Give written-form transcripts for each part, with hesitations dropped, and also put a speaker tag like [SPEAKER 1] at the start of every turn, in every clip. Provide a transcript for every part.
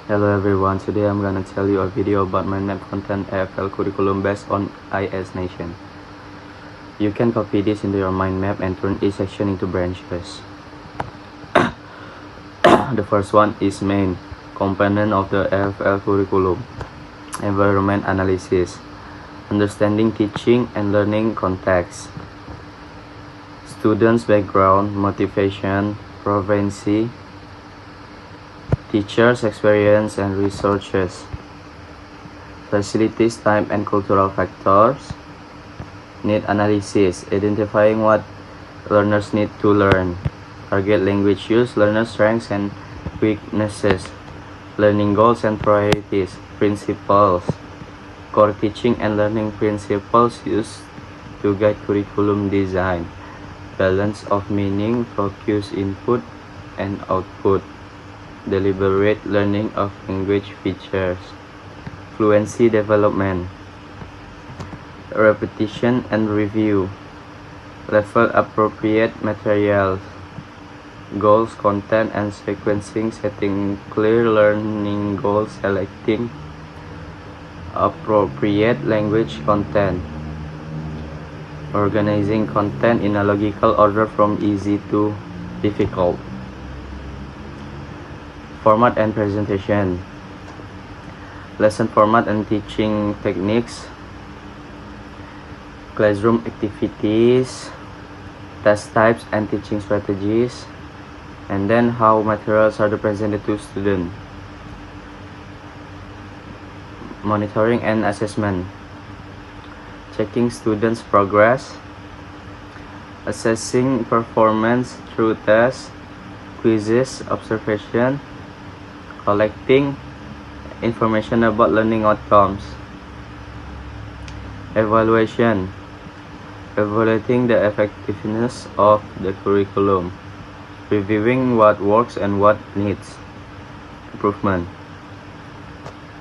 [SPEAKER 1] Hello everyone, today I'm gonna tell you a video about mind map content AFL curriculum based on IS Nation. You can copy this into your mind map and turn each section into branches. The first one is main component of the AFL curriculum, environment analysis, understanding teaching and learning context, students background, motivation, proficiency, teachers' experience and resources, facilities, time and cultural factors, need analysis, identifying what learners need to learn, target language use, learner strengths and weaknesses, learning goals and priorities, principles, core teaching and learning principles used to guide curriculum design, balance of meaning, focus input and output, deliberate learning of language features, fluency development, repetition and review, level appropriate materials, goals, content and sequencing, setting clear learning goals, selecting appropriate language content, organizing content in a logical order from easy to difficult, format and presentation, lesson format and teaching techniques, classroom activities, test types and teaching strategies, and then how materials are presented to students, monitoring and assessment, checking students' progress, assessing performance through tests, quizzes, observation, collecting information about learning outcomes, evaluation, evaluating the effectiveness of the curriculum, reviewing what works and what needs improvement,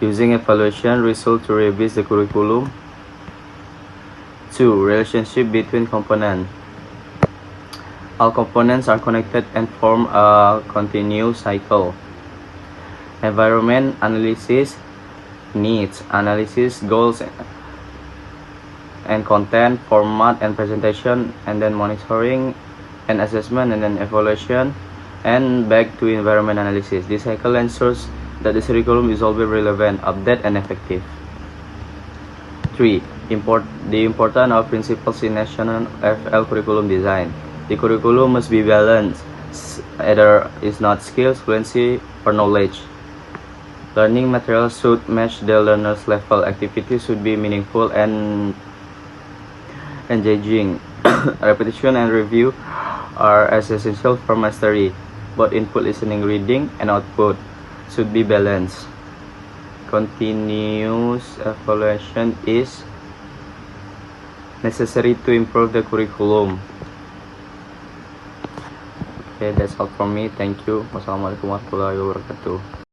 [SPEAKER 1] using evaluation result to revise the curriculum. 2. Relationship between components. All components are connected and form a continuous cycle. Environment analysis, needs analysis, goals and content, format and presentation, and then monitoring and assessment, and then evaluation, and back to environment analysis. This cycle ensures that the curriculum is always relevant, updated, and effective. 3. The importance of principles in national FL curriculum design. The curriculum must be balanced, either is not skills, fluency, or knowledge. Learning materials should match the learner's level. Activities should be meaningful and engaging. Repetition and review are as essential for mastery. Both input, listening, reading, and output should be balanced. Continuous evaluation is necessary to improve the curriculum. Okay, that's all from me. Thank you. Wassalamualaikum warahmatullahi wabarakatuh.